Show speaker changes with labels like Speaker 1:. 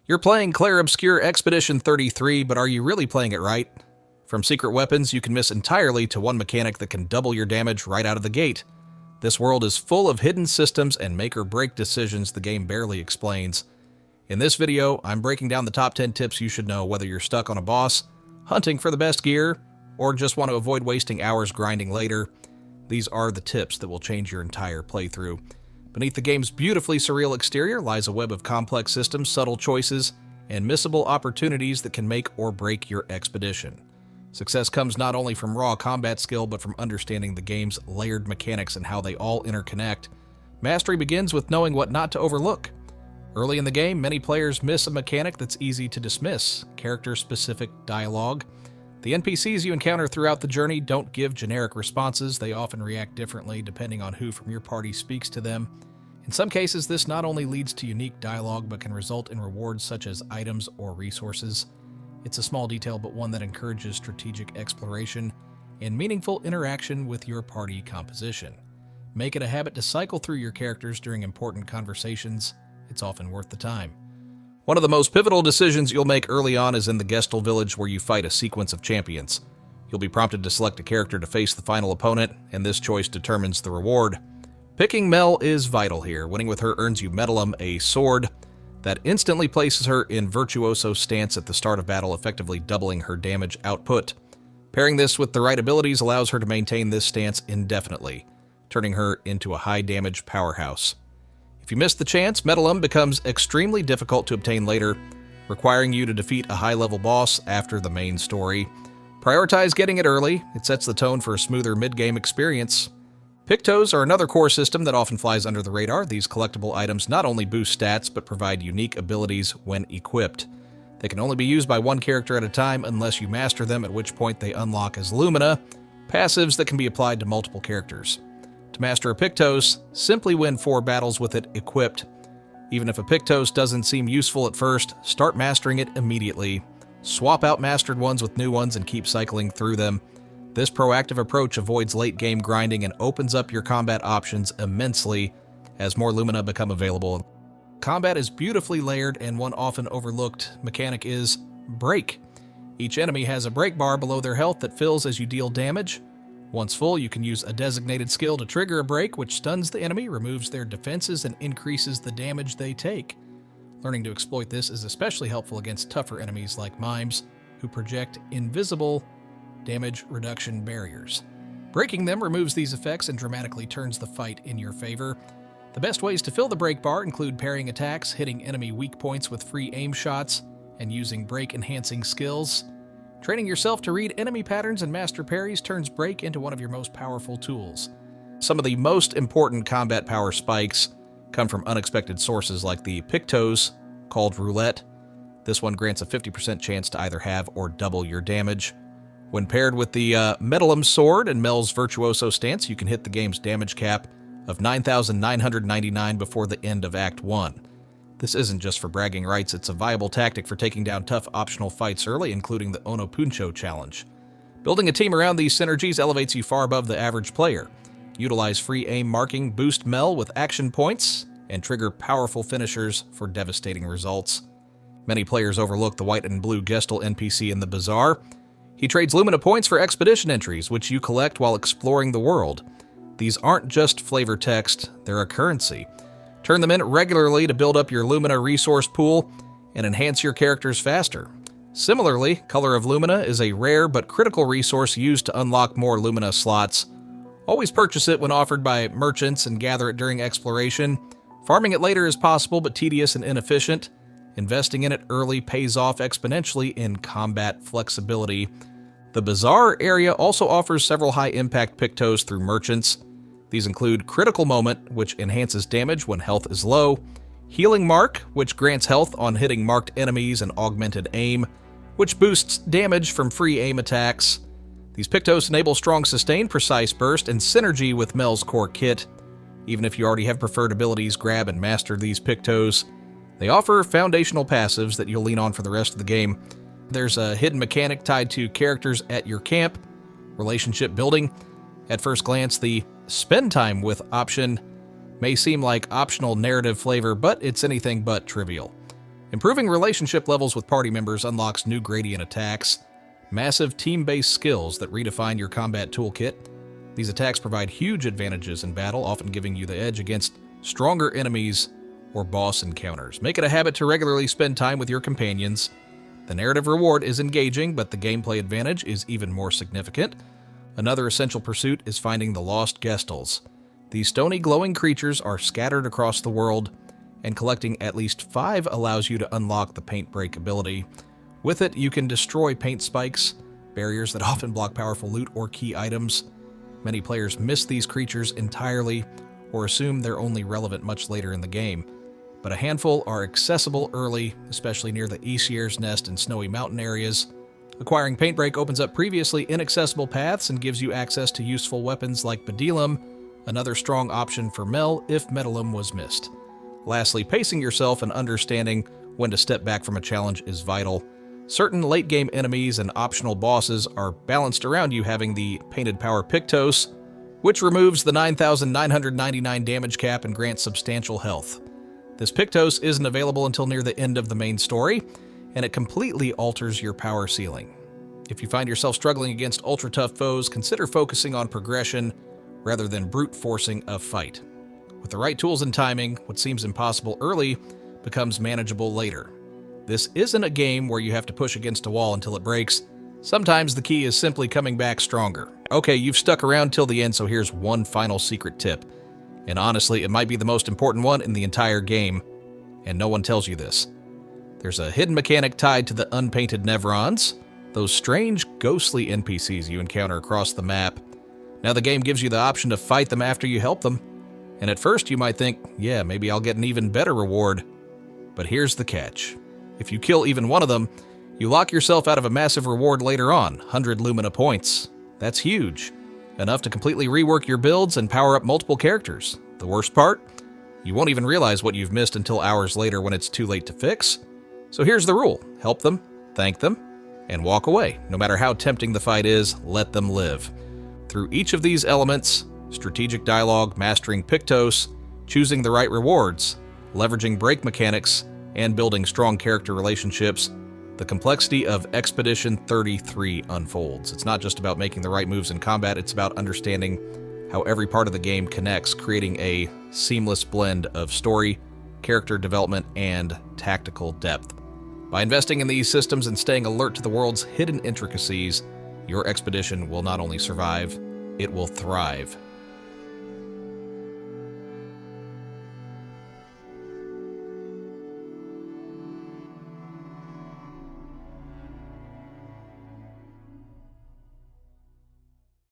Speaker 1: You're playing Clair Obscur Expedition 33, but are you really playing it right? From secret weapons you can miss entirely to one mechanic that can double your damage right out of the gate. This world is full of hidden systems and make-or-break decisions the game barely explains. In this video, I'm breaking down the top 10 tips you should know whether you're stuck on a boss, hunting for the best gear, or just want to avoid wasting hours grinding later. These are the tips that will change your entire playthrough. Beneath the game's beautifully surreal exterior lies a web of complex systems, subtle choices, and missable opportunities that can make or break your expedition. Success comes not only from raw combat skill, but from understanding the game's layered mechanics and how they all interconnect. Mastery begins with knowing what not to overlook. Early in the game, many players miss a mechanic that's easy to dismiss: character-specific dialogue. The NPCs you encounter throughout the journey don't give generic responses. They often react differently depending on who from your party speaks to them. In some cases, this not only leads to unique dialogue, but can result in rewards such as items or resources. It's a small detail, but one that encourages strategic exploration and meaningful interaction with your party composition. Make it a habit to cycle through your characters during important conversations. It's often worth the time. One of the most pivotal decisions you'll make early on is in the Gestal village, where you fight a sequence of champions. You'll be prompted to select a character to face the final opponent, and this choice determines the reward. Picking Mel is vital here. Winning with her earns you Medelum, a sword that instantly places her in virtuoso stance at the start of battle, effectively doubling her damage output. Pairing this with the right abilities allows her to maintain this stance indefinitely, turning her into a high damage powerhouse. If you miss the chance, Medelum becomes extremely difficult to obtain later, requiring you to defeat a high-level boss after the main story. Prioritize getting it early. It sets the tone for a smoother mid-game experience. Pictose are another core system that often flies under the radar. These collectible items not only boost stats, but provide unique abilities when equipped. They can only be used by one character at a time unless you master them, at which point they unlock as Lumina, passives that can be applied to multiple characters. To master a Pictose, simply win 4 battles with it equipped. Even if a Pictose doesn't seem useful at first, start mastering it immediately. Swap out mastered ones with new ones and keep cycling through them. This proactive approach avoids late-game grinding and opens up your combat options immensely as more Lumina become available. Combat is beautifully layered, and one often overlooked mechanic is break. Each enemy has a break bar below their health that fills as you deal damage. Once full, you can use a designated skill to trigger a break, which stuns the enemy, removes their defenses, and increases the damage they take. Learning to exploit this is especially helpful against tougher enemies like mimes, who project invisible damage reduction barriers. Breaking them removes these effects and dramatically turns the fight in your favor. The best ways to fill the break bar include parrying attacks, hitting enemy weak points with free aim shots, and using break-enhancing skills. Training yourself to read enemy patterns and master parries turns break into one of your most powerful tools. Some of the most important combat power spikes come from unexpected sources like the Pictose, called Roulette. This one grants a 50% chance to either have or double your damage. When paired with the Medelum sword and Mel's virtuoso stance, you can hit the game's damage cap of 9,999 before the end of Act 1. This isn't just for bragging rights, it's a viable tactic for taking down tough optional fights early, including the Ono Puncho challenge. Building a team around these synergies elevates you far above the average player. Utilize free aim marking, boost Mel with action points, and trigger powerful finishers for devastating results. Many players overlook the white and blue Gestal NPC in the Bazaar. He trades Lumina points for expedition entries, which you collect while exploring the world. These aren't just flavor text, they're a currency. Turn them in regularly to build up your Lumina resource pool and enhance your characters faster. Similarly, Color of Lumina is a rare but critical resource used to unlock more Lumina slots. Always purchase it when offered by merchants and gather it during exploration. Farming it later is possible but tedious and inefficient. Investing in it early pays off exponentially in combat flexibility. The Bazaar area also offers several high-impact Pictose through merchants. These include Critical Moment, which enhances damage when health is low, Healing Mark, which grants health on hitting marked enemies, and Augmented Aim, which boosts damage from free aim attacks. These Pictose enable strong sustain, precise burst, and synergy with Mel's core kit. Even if you already have preferred abilities, grab and master these Pictose. They offer foundational passives that you'll lean on for the rest of the game. There's a hidden mechanic tied to characters at your camp, relationship building. At first glance, the spend time with option may seem like optional narrative flavor, but it's anything but trivial. Improving relationship levels with party members unlocks new gradient attacks, massive team-based skills that redefine your combat toolkit. These attacks provide huge advantages in battle, often giving you the edge against stronger enemies or boss encounters. Make it a habit to regularly spend time with your companions. The narrative reward is engaging, but the gameplay advantage is even more significant. Another essential pursuit is finding the lost Gestals. These stony glowing creatures are scattered across the world, and collecting at least 5 allows you to unlock the paint break ability. With it, you can destroy paint spikes, barriers that often block powerful loot or key items. Many players miss these creatures entirely or assume they're only relevant much later in the game, but a handful are accessible early, especially near the Aesir's Nest and snowy mountain areas. Acquiring Paint Break opens up previously inaccessible paths and gives you access to useful weapons like Medelum, another strong option for Mel if Medelum was missed. Lastly, pacing yourself and understanding when to step back from a challenge is vital. Certain late-game enemies and optional bosses are balanced around you having the Painted Power Pictose, which removes the 9,999 damage cap and grants substantial health. This Pictose isn't available until near the end of the main story, and it completely alters your power ceiling. If you find yourself struggling against ultra-tough foes, consider focusing on progression rather than brute forcing a fight. With the right tools and timing, what seems impossible early becomes manageable later. This isn't a game where you have to push against a wall until it breaks. Sometimes the key is simply coming back stronger. Okay, you've stuck around till the end, so here's one final secret tip. And honestly, it might be the most important one in the entire game, and no one tells you this. There's a hidden mechanic tied to the unpainted Nevrons, those strange, ghostly NPCs you encounter across the map. Now the game gives you the option to fight them after you help them, and at first you might think, yeah, maybe I'll get an even better reward. But here's the catch. If you kill even one of them, you lock yourself out of a massive reward later on, 100 Lumina points. That's huge. Enough to completely rework your builds and power up multiple characters. The worst part? You won't even realize what you've missed until hours later when it's too late to fix. So here's the rule. Help them, thank them, and walk away. No matter how tempting the fight is, let them live. Through each of these elements, strategic dialogue, mastering Pictose, choosing the right rewards, leveraging break mechanics, and building strong character relationships, the complexity of Expedition 33 unfolds. It's not just about making the right moves in combat, it's about understanding how every part of the game connects, creating a seamless blend of story, character development, and tactical depth. By investing in these systems and staying alert to the world's hidden intricacies, your expedition will not only survive, it will thrive.